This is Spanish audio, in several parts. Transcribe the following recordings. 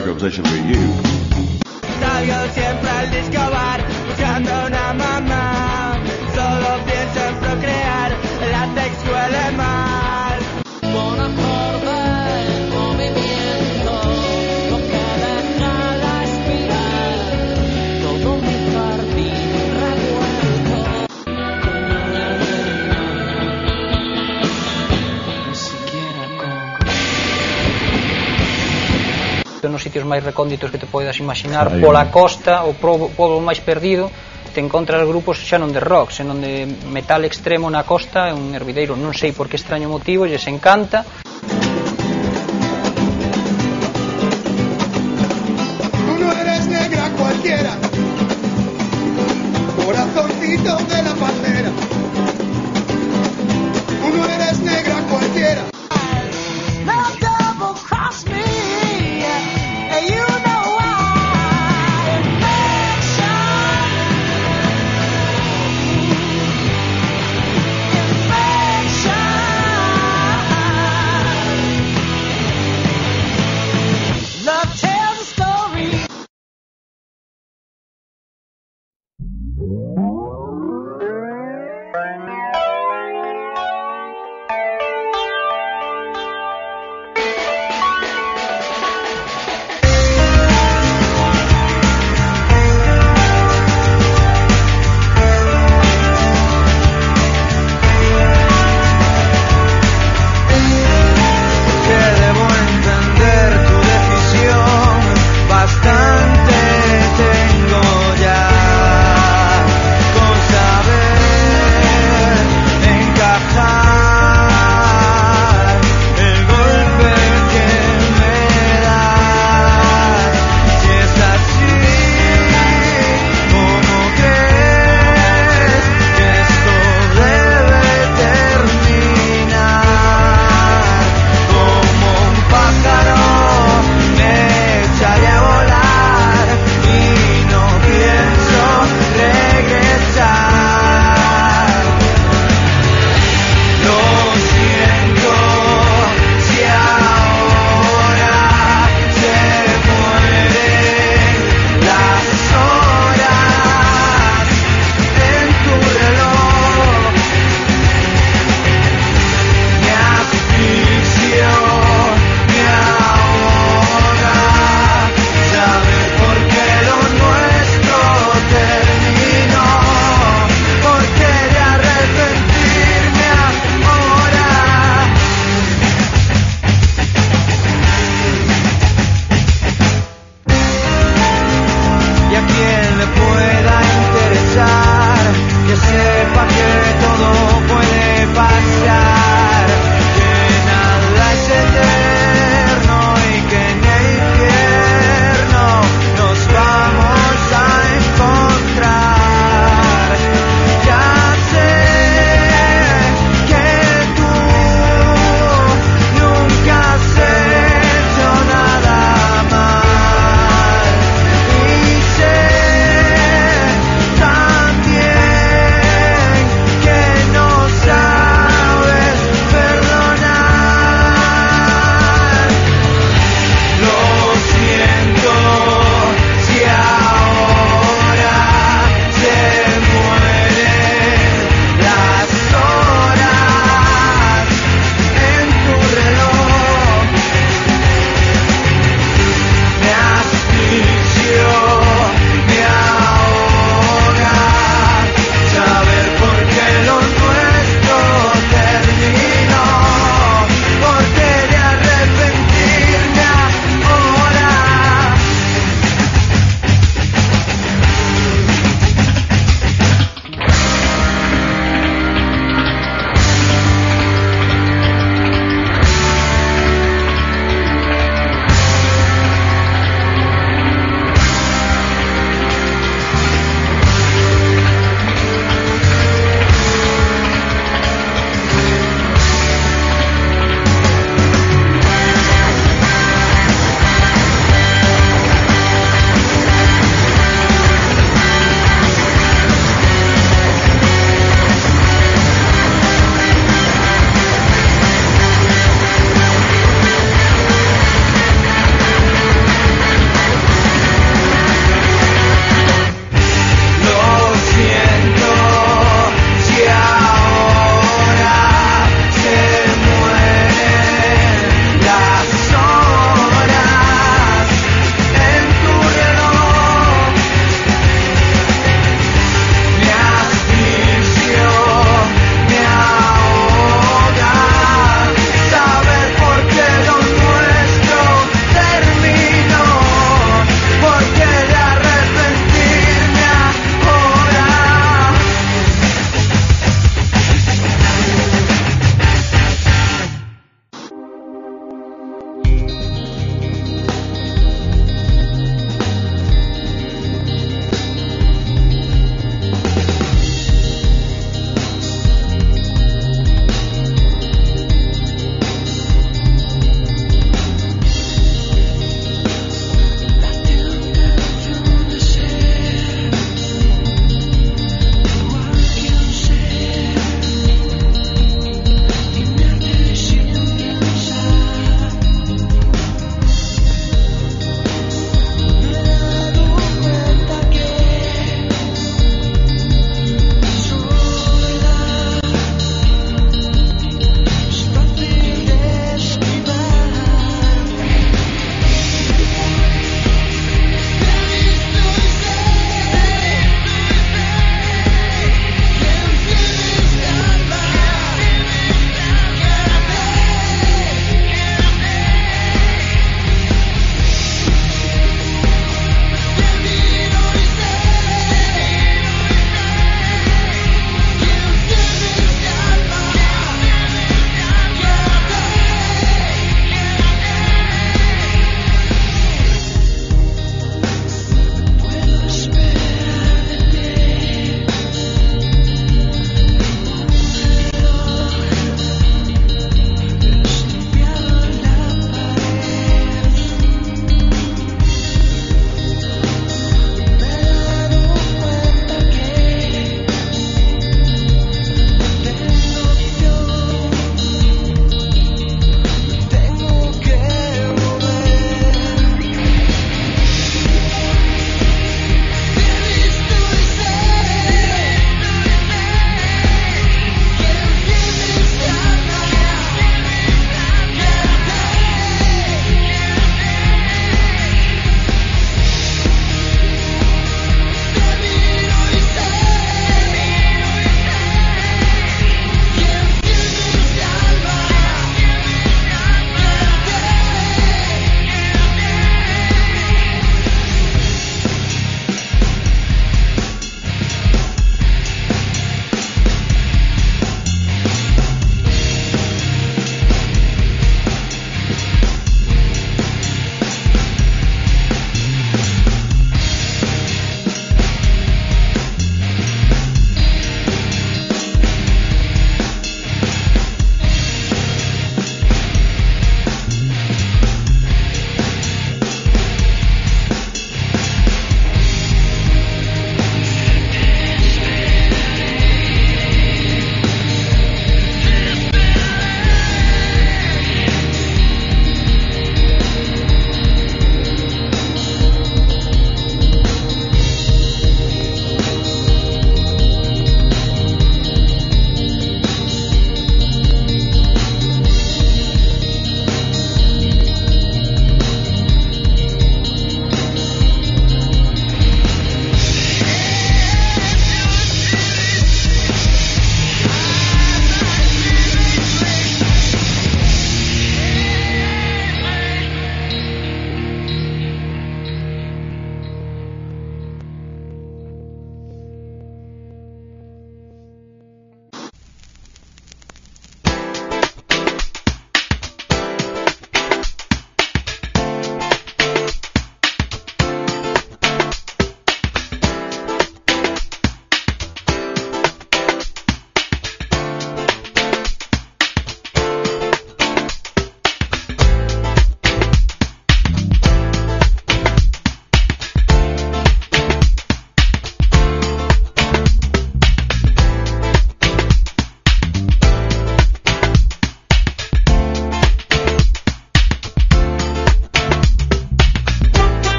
better conversation for you. Salgo siempre al discobar buscando una mamá. Solo pienso en procrear, el látex huele mal. Con acorde en movimiento, lo que deja la espiral, todo mi jardín revuelto. Ni siquiera con... Nos sitios máis recónditos que te podes imaginar, pola costa, o pobo máis perdido, te encontras grupos xa non de rock, senón de metal extremo na costa, é un hervideiro, non sei por que extraño motivo, lles encanta. Tú no eres negra cualquiera, corazoncito de la pantera. Tú no eres negra cualquiera.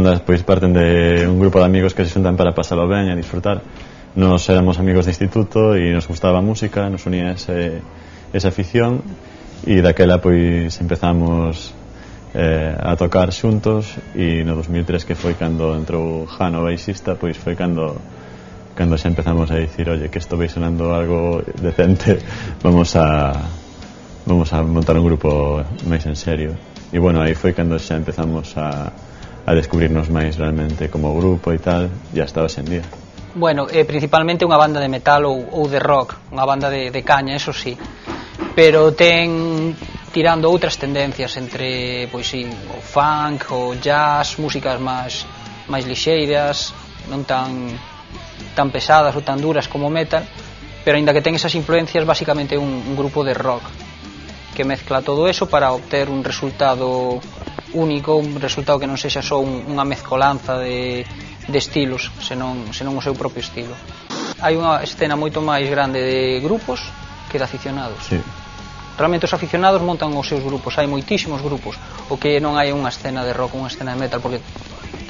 bandas pois parten de un grupo de amigos que se xuntan para pasalo ben e disfrutar. Nos éramos amigos de instituto e nos gustaba a música, nos unía esa afición, e daquela pois empezamos a tocar xuntos, e no 2003, que foi cando entrou Jano, baixista, pois foi cando xa empezamos a dicir, oye, que isto vai sonando algo decente, vamos a montar un grupo máis en serio. E bueno, aí foi cando xa empezamos a descubrirnos máis realmente como grupo e tal, e hasta hoxe en día. Bueno, principalmente unha banda de metal ou de rock, unha banda de caña, eso sí, pero ten tirando outras tendencias entre, pois sí, o funk, o jazz, músicas máis lixeiras, non tan pesadas ou tan duras como metal, pero aínda que ten esas influencias, basicamente un grupo de rock que mezcla todo eso para obter un resultado único, un resultado que non sexa só unha mezcolanza de estilos, senón o seu propio estilo. Hai unha escena moito máis grande de grupos que de aficionados. Sí. Realmente os aficionados montan os seus grupos, hai moitísimos grupos. O que non hai unha escena de rock, unha escena de metal, porque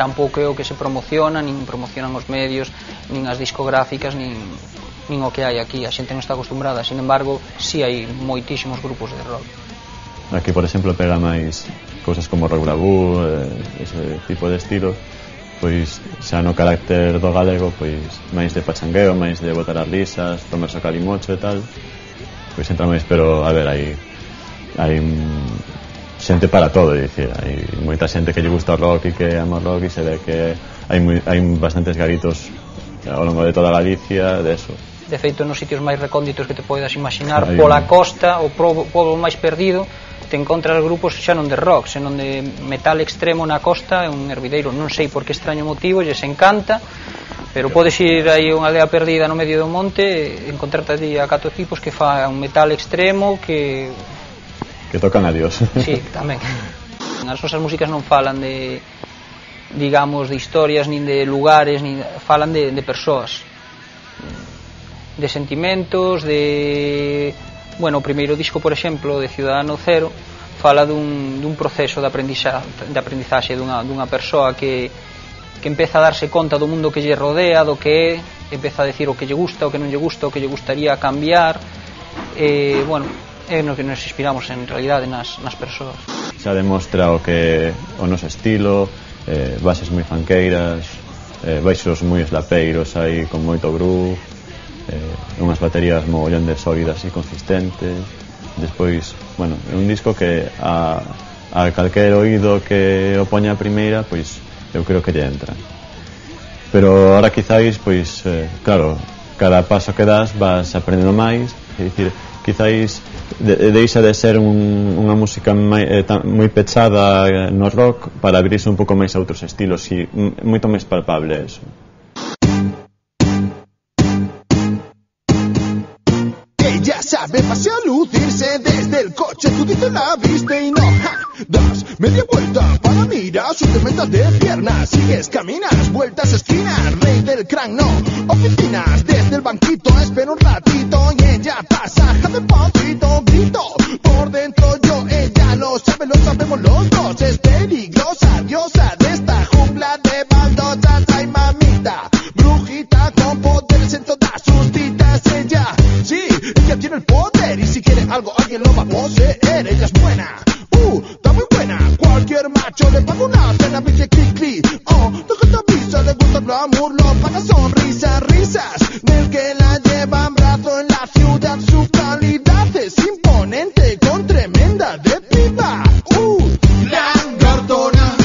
tampouco é o que se promociona, nin promocionan os medios, nin as discográficas, nin o que hai aquí. A xente non está acostumbrada, sin embargo, si hai moitísimos grupos de rock. Aquí, por exemplo, pega máis cousas como Rock Bravú, ese tipo de estilo, pois xa no carácter do galego, pois máis de pachangueo, máis de botar as risas, tomarse o calimocho e tal, pois entra máis, pero a ver, hai xente para todo, dicir, hai moita xente que lle gusta o rock e que ama o rock, e se ve que hai bastantes garitos ao longo de toda Galicia de eso. De feito, nos sitios máis recónditos que te podes imaginar, pola costa, o pobo máis perdido, te encontras grupos xa non de rock, senón de metal extremo na costa, é un hervideiro, non sei por que extraño motivo, lles encanta, pero podes ir aí a unha aldea perdida no medio do monte e encontrarte allí a 4 tipos que fa un metal extremo que tocan a Dios. Sí, tamén. As nosas músicas non falan de, digamos, de historias, nin de lugares, nin falan de persoas, de sentimentos, de... Bueno, o primeiro disco, por exemplo, de Ciudadano Cero, fala dun proceso de aprendizaxe dunha persoa que empeza a darse conta do mundo que lle rodea, do que é, empeza a decir o que lle gusta, o que non lle gusta, o que lle gustaría cambiar, bueno, é no que nos inspiramos en realidade nas persoas. Xa demostra o que o noso estilo, bases moi fanqueiras, baixos moi slapeiros aí con moito groove, unhas baterías mogollón de sólidas e consistentes. Despois, bueno, é un disco que a calquer oído que o poña a primeira, pois eu creo que lle entra. Pero ahora quizáis, pois, claro, cada paso que das vas aprendendo máis, é dicir, quizáis deixa de ser unha música moi pechada no rock para abrirse un pouco máis a outros estilos, e moito máis palpable eso. Ella sabe pasear, lucirse desde el coche, tú dices la viste y no, das media vuelta para mirar sus tremendas de piernas, sigues, caminas, vueltas, esquinas, rey del crank, no, oficinas, desde el banquito, espera un ratito y ella pasa, de poquito, grito, por dentro yo, ella lo sabe, lo sabemos los dos, es peligrosa, diosa de esta jungla de baldosas, ay mamita, brujita con poderes en todas sus titas, ella, sí, ella tiene el poder y si quiere algo alguien lo va a poseer. Ella es buena, está muy buena. Cualquier macho le paga una cena, pinche clic. Oh, deja esta visa, le gusta el glamour, lo paga sonrisas, risas. Del que la lleva en brazo en la ciudad, su calidad es imponente con tremenda de pipa. Gran cartona,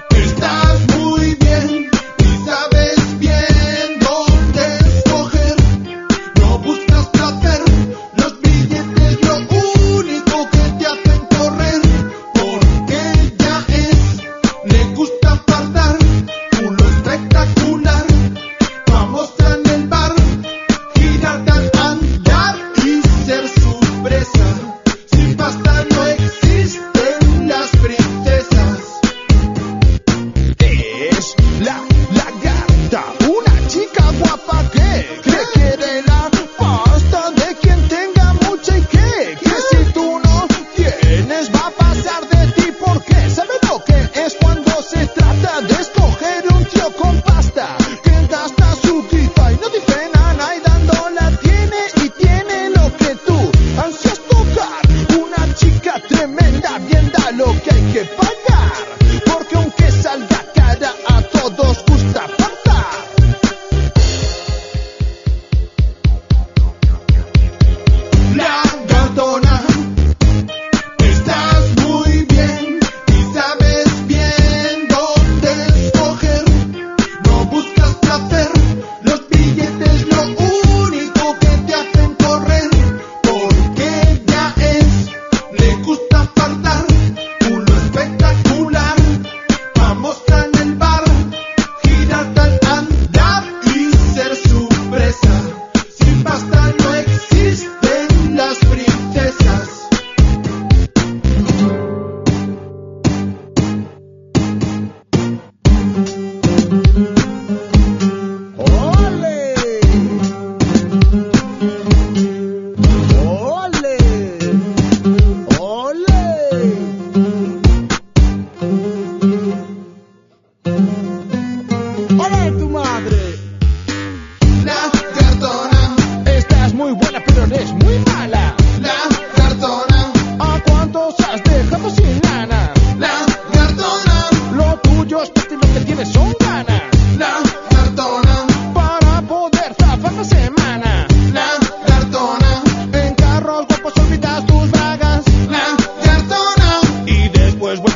estás muy bien y sabes bien dónde escoger. No buscas placer, los billetes lo único que te hace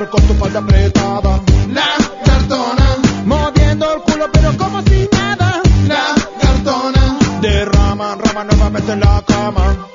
con tu falda apretada. La cartona, moviendo el culo pero como si nada. La cartona, derrama nuevamente en la cama.